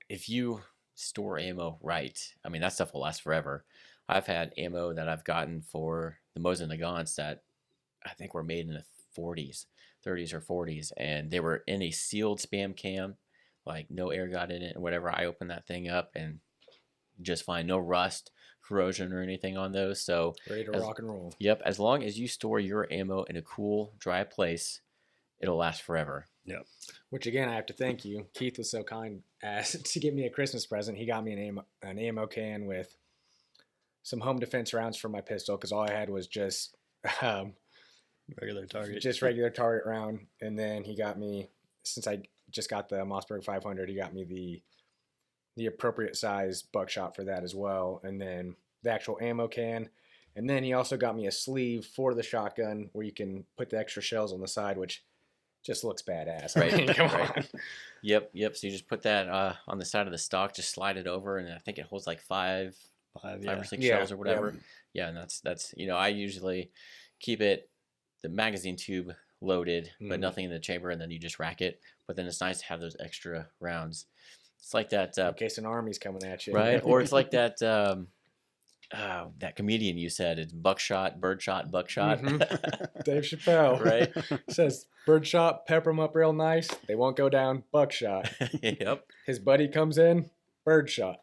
If you store ammo right, I mean, that stuff will last forever. I've had ammo that I've gotten for the Mosin Nagants that I think were made in the 30s or 40s, and they were in a sealed spam can, like no air got in it or whatever. I opened that thing up and just fine, no rust, corrosion, or anything on those. So Ready to rock and roll. Yep, as long as you store your ammo in a cool, dry place, it'll last forever. Yep. Which again, I have to thank you. Keith was so kind as to give me a Christmas present. He got me an ammo can with some home defense rounds for my pistol, because all I had was just Regular target. just regular target round. And then he got me, since I just got the Mossberg 500, he got me the appropriate size buckshot for that as well, and then the actual ammo can. And then he also got me a sleeve for the shotgun where you can put the extra shells on the side, which just looks badass. Right, I mean, come right. on. Yep. So you just put that on the side of the stock, just slide it over, and I think it holds like five or six Yeah, shells or whatever. Yeah, and that's I usually keep the magazine tube loaded, but Mhm. nothing in the chamber, and then you just rack it. But then it's nice to have those extra rounds. It's like that, In case an army's coming at you. right? Or it's like that. That comedian you said, it's buckshot, birdshot, buckshot. Mhm. Dave Chappelle. Right? Says, birdshot, pepper them up real nice. They won't go down. Buckshot. Yep. His buddy comes in. Birdshot.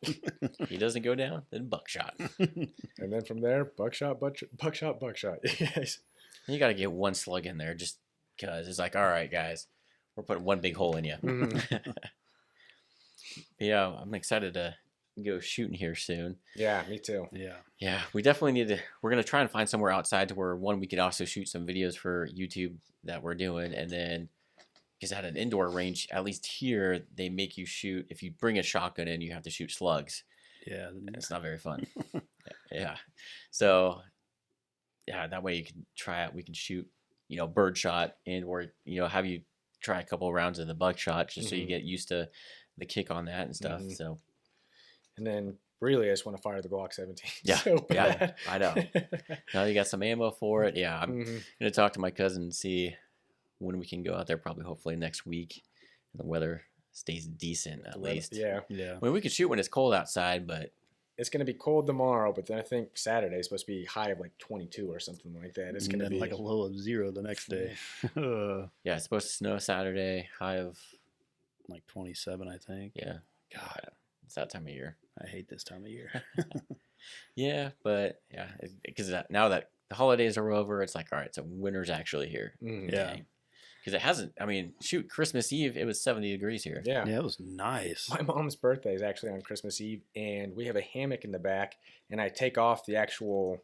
He doesn't go down, then buckshot. And then from there, buckshot, buckshot. Yes. You got to get one slug in there just because it's like, all right, guys, we're putting one big hole in you. Mhm. Yeah, I'm excited to go shooting here soon. Yeah, me too. Yeah. Yeah, we definitely need to. We're going to try and find somewhere outside to where, one, we could also shoot some videos for YouTube that we're doing. And then, because at an indoor range, at least here, they make you shoot. If you bring a shotgun in, you have to shoot slugs. Yeah. And it's not very fun. Yeah. So, yeah, that way you can try it. We can shoot, birdshot, and or, have you try a couple of rounds of the buckshot just so you Mhm. get used to the kick on that and stuff. Mhm. So, And then really, I just want to fire the Glock 17. Yeah, So yeah, bad. I know. Now you got some ammo for it. Yeah, I'm Mhm. going to talk to my cousin and see when we can go out there, probably hopefully next week. And the weather stays decent at least. Yeah. Yeah. I mean, we could shoot when it's cold outside, but It's going to be cold tomorrow, but then I think Saturday is supposed to be high of like 22 or something like that. It's And going to then be like a low of 0 the next day. yeah, it's supposed to snow Saturday, high of, Like 27, I think. yeah, God, it's that time of year. I hate this time of year. Yeah, but yeah, because now that the holidays are over. It's like, all right, so winter's actually here. Yeah. Because it hasn't. I mean, shoot, Christmas Eve, it was 70 degrees here. Yeah. Yeah, it was nice. My mom's birthday is actually on Christmas Eve, and we have a hammock in the back, and I take off the actual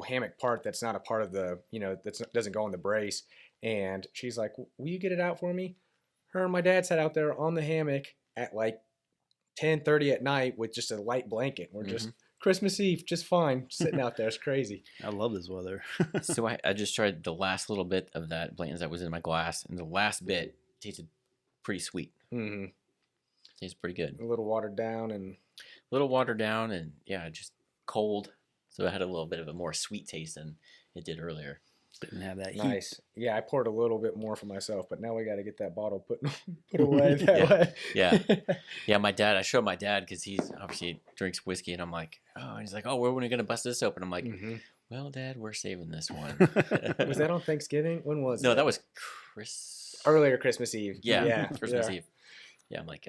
hammock part that's not a part of the, that doesn't go on the brace. And she's like, will you get it out for me? Her and my dad sat out there on the hammock at like 10:30 at night with just a light blanket. We're just Christmas Eve, just fine, sitting out there. It's crazy. I love this weather. So I just tried the last little bit of that Blanton's that was in my glass, and the last bit tasted pretty sweet. Mm-hmm. Tastes pretty good. A little watered down and yeah, just cold. So it had a little bit of a more sweet taste than it did earlier. Didn't have that heat. nice. Yeah, I poured a little bit more for myself, but now we got to get that bottle put away that Yeah. way. Yeah. Yeah, I showed my dad because he's obviously drinks whiskey, and I'm like, oh, and he's like, oh, when are we going to bust this open? I'm like, well, Dad, we're saving this one. Was that on Thanksgiving? When was No, it? that was Earlier Christmas Eve. Yeah, Christmas Eve. Yeah, I'm like,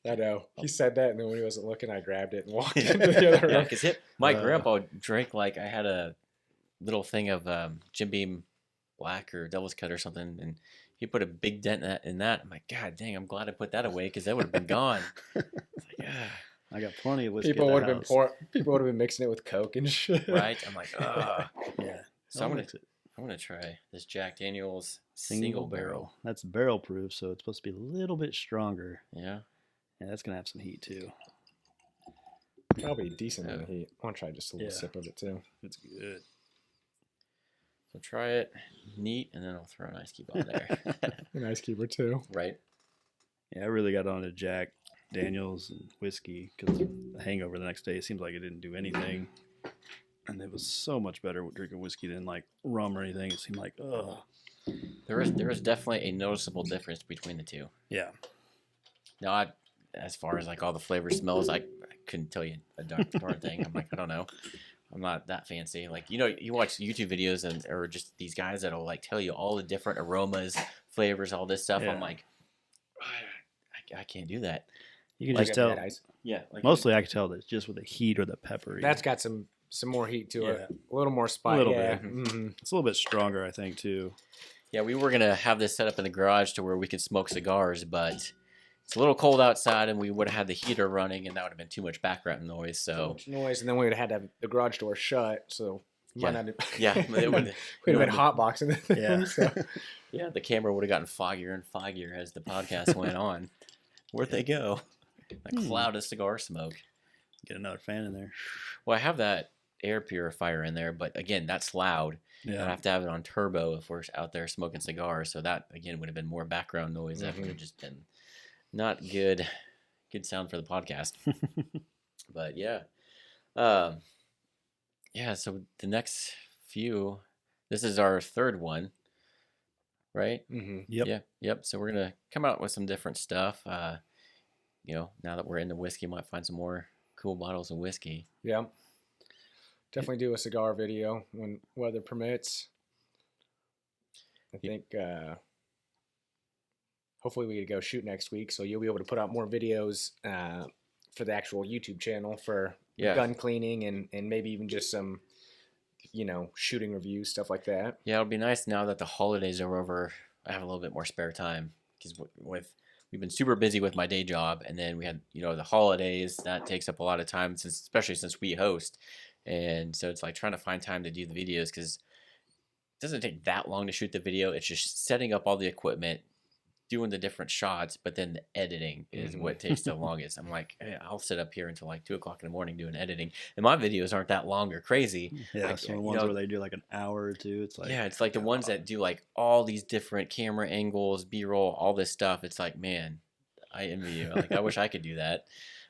I know. He said that, and then when he wasn't looking, I grabbed it and walked into the other room. yeah, because my grandpa drank like I had a little thing of Jim Beam Black or Devil's Cut or something, and he put a big dent in that. I'm like, God dang, I'm glad I put that away because that would have been gone. It's like, yeah. I got plenty of whiskey. People would have been mixing it with Coke and shit. Right? I'm like, Yeah. So I'm gonna try this Jack Daniel's single barrel. That's barrel proof, so it's supposed to be a little bit stronger. Yeah. Yeah, that's gonna have some heat too. Probably decent in the heat. I want to try just a little sip of it too. It's good. So try it neat, and then I'll throw an ice cube on there. An ice keeper too. Right? Yeah, I really got on to Jack Daniels and whiskey because the hangover the next day, it seems like it didn't do anything. And it was so much better with drinking whiskey than like rum or anything. It seemed like, ugh. There is definitely a noticeable difference between the two. Yeah. Now, as far as like all the flavor smells, I couldn't tell you a darn thing. I'm like, I don't know. I'm not that fancy. Like, you watch YouTube videos or just these guys that'll like tell you all the different aromas, flavors, all this stuff. Yeah. I'm like, I can't do that. You can Like just a tell. bad ice. Yeah. Like, Mostly I can tell that it's just with the heat or the pepper. That's got some more heat to it. Yeah. A little more spice. A little yeah. bit. Mm-hmm. It's a little bit stronger, I think, too. Yeah, we were going to have this set up in the garage to where we could smoke cigars, but it's a little cold outside, and we would have had the heater running, and that would have been too much background noise. So Much noise, and then we would have had to have the garage door shut. So Yeah. might not yeah, it would, we'd have been hotboxing the thing. Yeah. So. yeah, the camera would have gotten foggier and foggier as the podcast went on. Where'd they go? A cloud of cigar smoke. Get another fan in there. Well, I have that air purifier in there, but again, that's loud. Yeah. I have to have it on turbo if we're out there smoking cigars. So that again would have been more background noise. That would have just been not good sound for the podcast. But yeah, yeah. So the next few, this is our third one, right? Mm-hmm. Yep. Yep. So we're gonna come out with some different stuff. Now that we're into whiskey, might find some more cool bottles of whiskey. Yeah. Definitely do a cigar video when weather permits. I think hopefully we get to go shoot next week, so you'll be able to put out more videos for the actual YouTube channel for gun cleaning and maybe even just some, shooting reviews, stuff like that. Yeah, it'll be nice now that the holidays are over. I have a little bit more spare time because we've been super busy with my day job, and then we had the holidays that takes up a lot of time especially since we host, and so it's like trying to find time to do the videos because it doesn't take that long to shoot the video. It's just setting up all the equipment, doing the different shots, but then the editing is what takes the longest. I'm like, hey, I'll sit up here until like 2:00 in the morning doing editing, and my videos aren't that long or crazy. Yeah, some of the ones where they do like an hour or two. It's like it's like the ones that do like all these different camera angles, B-roll, all this stuff. It's like, man, I envy you. Like, I wish I could do that.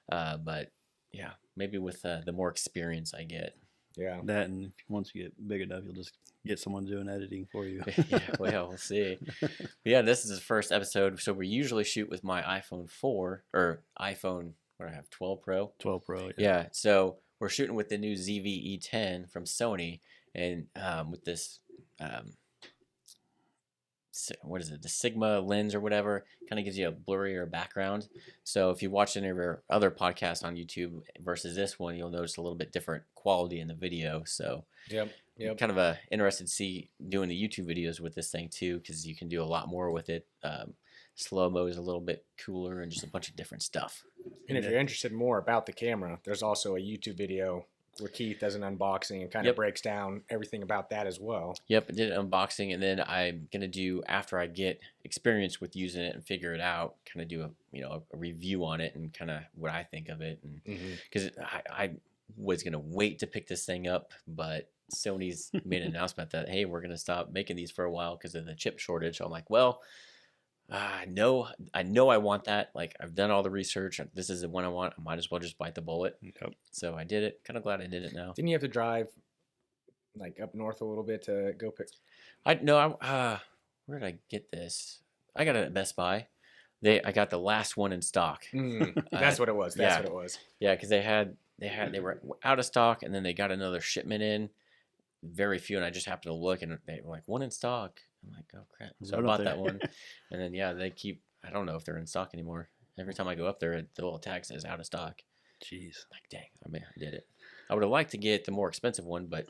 But yeah, maybe with the more experience I get. Yeah. that, and once you get big enough, you'll just get someone doing editing for you. Yeah, well, we'll see. But yeah, this is the first episode. So we usually shoot with my iPhone 4 or iPhone, what do I have, 12 Pro? 12 Pro. Yeah, so we're shooting with the new ZV-E10 from Sony, and with this what is it, the Sigma lens or whatever, kind of gives you a blurrier background. So if you watch any of our other podcasts on YouTube versus this one, you'll notice a little bit different quality in the video. So Yep. kind of interested to see doing the YouTube videos with this thing too, because you can do a lot more with it. Slow-mo is a little bit cooler and just a bunch of different stuff. And if you're interested more about the camera, there's also a YouTube video where Keith does an unboxing and kind of breaks down everything about that as well. Yep, I did an unboxing, and then I'm gonna do, after I get experience with using it and figure it out, kind of do a review on it and kind of what I think of it, and because I was gonna wait to pick this thing up, but Sony's made an announcement that, hey, we're gonna stop making these for a while because of the chip shortage. So I'm like, well, I know I want that. Like, I've done all the research. This is the one I want. I might as well just bite the bullet. Yep. So I did it. Kind of glad I did it now. Didn't you have to drive like up north a little bit to go pick? Where did I get this? I got it at Best Buy. I got the last one in stock. That's what it was. That's what it was. Yeah, because they were out of stock, and then they got another shipment in. Very few, and I just happened to look, and they were like, one in stock. I'm like, oh crap! So I bought that one, and then they keep. I don't know if they're in stock anymore. Every time I go up there, the little tag says out of stock. Jeez. Like, dang! I did it. I would have liked to get the more expensive one, but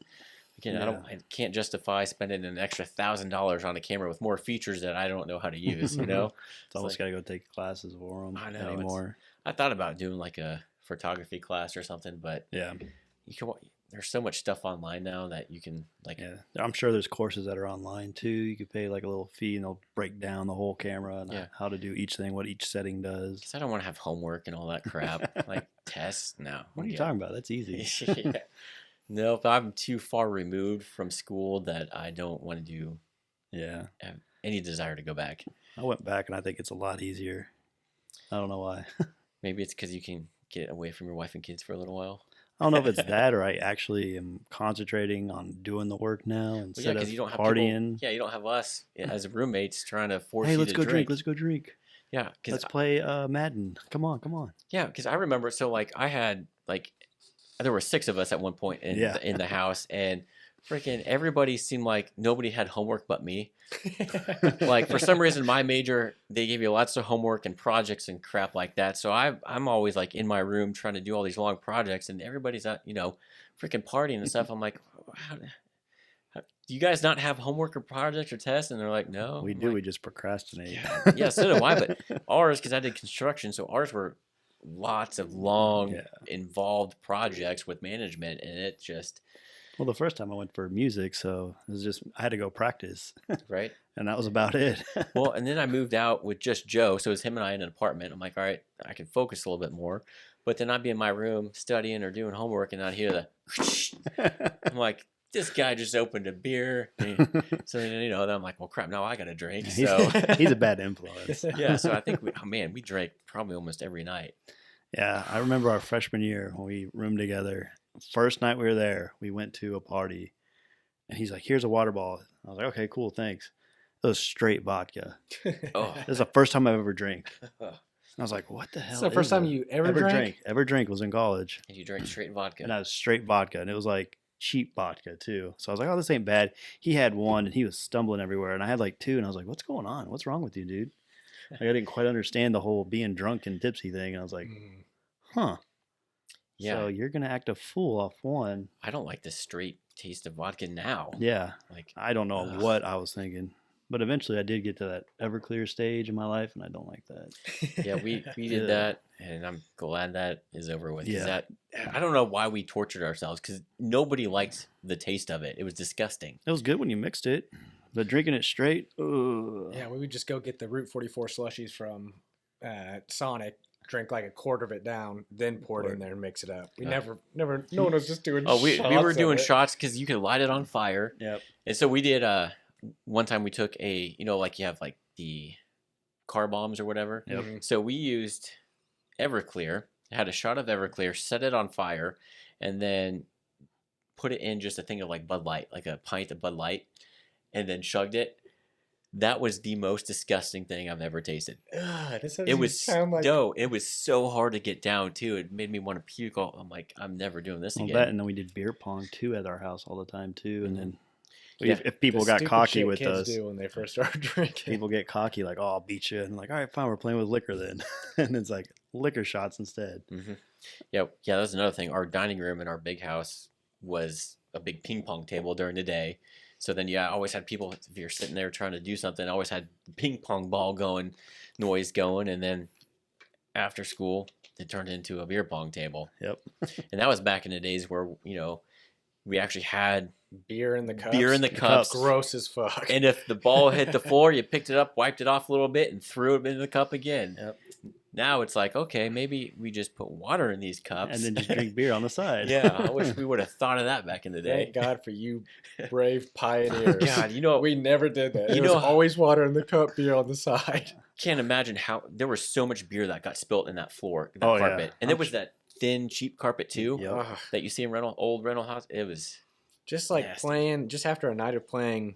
again, I can't justify spending an extra $1,000 on a camera with more features that I don't know how to use. You know, it's almost got to go take classes for them. I know anymore. I thought about doing like a photography class or something, but you can. There's so much stuff online now that you can I'm sure there's courses that are online too. You could pay like a little fee and they'll break down the whole camera and how to do each thing, what each setting does. Because I don't want to have homework and all that crap, like tests. No. What are you talking about? That's easy. No, but I'm too far removed from school that I don't want to have any desire to go back. I went back and I think it's a lot easier. I don't know why. Maybe it's because you can get away from your wife and kids for a little while. I don't know if it's that or I actually am concentrating on doing the work now instead of partying. You don't have us as roommates trying to force you to drink. Hey, let's go drink. Yeah. Let's play Madden. Come on. Yeah, because I remember, so like I had there were 6 of us at one point in the house, and freaking everybody seemed like nobody had homework but me. Like, for some reason, my major, they gave you lots of homework and projects and crap like that. So I'm always like in my room trying to do all these long projects, and everybody's out, freaking partying and stuff. I'm like, how, do you guys not have homework or projects or tests? And they're like, no. We do. Like, we just procrastinate. Yeah, so do I. But ours, because I did construction, so ours were lots of long, involved projects with management, and it just... Well, the first time I went for music, so it was just, I had to go practice. Right. And that was about it. Well, and then I moved out with just Joe, so it was him and I in an apartment. I'm like, all right, I can focus a little bit more. But then I'd be in my room studying or doing homework, and I'd hear the... I'm like, this guy just opened a beer. So, then I'm like, well, crap, now I got to drink. So he's a bad influence. Yeah, so I think, we drank probably almost every night. Yeah, I remember our freshman year when we roomed together. First night we were there, we went to a party, and he's like, here's a water bottle. I was like, okay, cool, thanks. It was straight vodka. Oh. This is the first time I've ever drank. And I was like, what the hell? It's the first time you ever drank? Ever drank was in college. And you drank straight vodka. And I was straight vodka, and it was like cheap vodka too. So I was like, oh, this ain't bad. He had one, and he was stumbling everywhere, and I had like 2, and I was like, what's going on? What's wrong with you, dude? Like, I didn't quite understand the whole being drunk and tipsy thing, and I was like, huh. Yeah. So you're going to act a fool off one. I don't like the straight taste of vodka now. Yeah. Like, I don't know what I was thinking. But eventually I did get to that Everclear stage in my life, and I don't like that. Yeah, we did that, and I'm glad that is over with. Yeah. I don't know why we tortured ourselves, because nobody liked the taste of it. It was disgusting. It was good when you mixed it, but drinking it straight, ugh. Yeah, we would just go get the Route 44 slushies from Sonic, drink like a quarter of it down, then pour it in there and mix it up. We never, no one was just doing shots. We were doing shots because you could light it on fire. Yep. And so we did, one time we took like you have like the car bombs or whatever. Yep. So we used Everclear, had a shot of Everclear, set it on fire, and then put it in just a thing of like Bud Light, like a pint of Bud Light, and then chugged it. That was the most disgusting thing I've ever tasted. It was it was so hard to get down too. It made me want to puke. I'm like, I'm never doing this again. And then we did beer pong too at our house all the time too, and then If people The got stupid cocky shit with kids us, do when they first start drinking. people get cocky like, "Oh, I'll beat you," and like, "All right, fine, we're playing with liquor then," and it's like liquor shots instead. Mm-hmm. Yeah, that's another thing. Our dining room in our big house was a big ping pong table during the day. So then, I always had people, if you're sitting there trying to do something, I always had the ping pong ball going, noise going, and then after school, it turned into a beer pong table. Yep. And that was back in the days where, we actually had Beer in the cups. beer in the cups. Gross as fuck. And if the ball hit the floor, you picked it up, wiped it off a little bit, and threw it into the cup again. Yep. Now it's like, okay, maybe we just put water in these cups. And then just drink beer on the side. Yeah, I wish we would have thought of that back in the day. Thank God for you, brave pioneers. God, we never did that. You It was know- always water in the cup, beer on the side. Can't imagine how there was so much beer that got spilt in that floor, that Oh, yeah. carpet. And there was that thin, cheap carpet too Yep. Ugh. that you see in old rental house. It was Just like Nasty. playing, just after a night of playing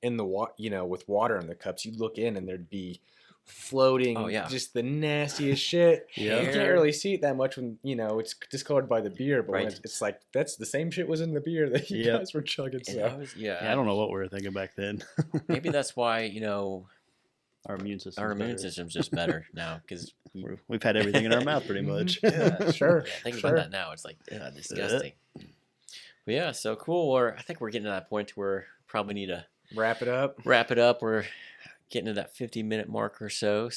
in the with water in the cups, you'd look in and there'd be floating, Oh, yeah. just the nastiest shit. Yeah. You can't Hair. really see it that much when it's discolored by the beer, but when Right. it's like that's the same shit was in the beer that you Yep. guys were chugging. and So I was, Yeah, I don't know what we were thinking back then. maybe that's why Our immune system. our immune system's just better now because We've had everything in our mouth pretty Mhm. much. Yeah, sure. think sure. about that now. It's like disgusting. But yeah, so cool. I think we're getting to that point where we probably need to Wrap it up. wrap it up. We're getting to that 50-minute mark or so.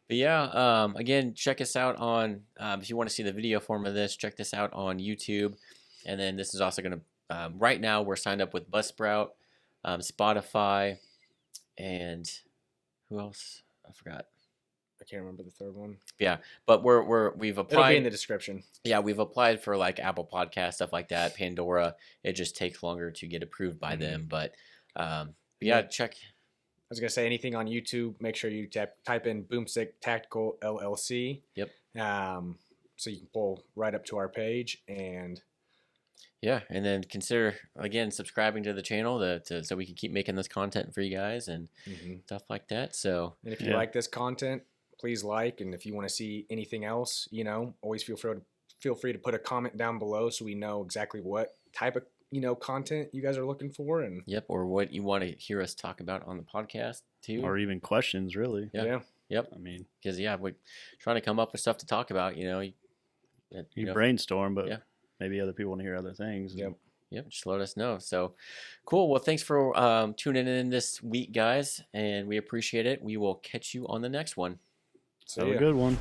But yeah, again, check us out on, if you want to see the video form of this, check this out on YouTube. And then this is also going to, right now we're signed up with Buzzsprout, Spotify, and who else? I forgot. I can't remember the third one. Yeah, but we've It'll be applied. in the description. Yeah, we've applied for like Apple Podcast, stuff like that, Pandora. It just takes longer to get approved by them. But yeah, check. I was gonna say anything on YouTube. Make sure you type in Boomstick Tactical LLC. Yep. So you can pull right up to our page, and Yeah, and then consider again subscribing to the channel so we can keep making this content for you guys and stuff like that. So if you Yeah. like this content, please like. And if you want to see anything else, always feel free to put a comment down below so we know exactly what type of content you guys are looking for. And yep, or what you want to hear us talk about on the podcast too. Or even questions, really. Yeah. Yep, I mean, because we're trying to come up with stuff to talk about. you brainstorm, but Yeah. maybe other people want to hear other things. Yep. Yep, just let us know. So cool. Well, thanks for tuning in this week, guys, and we appreciate it. We will catch you on the next one. so Have a good one.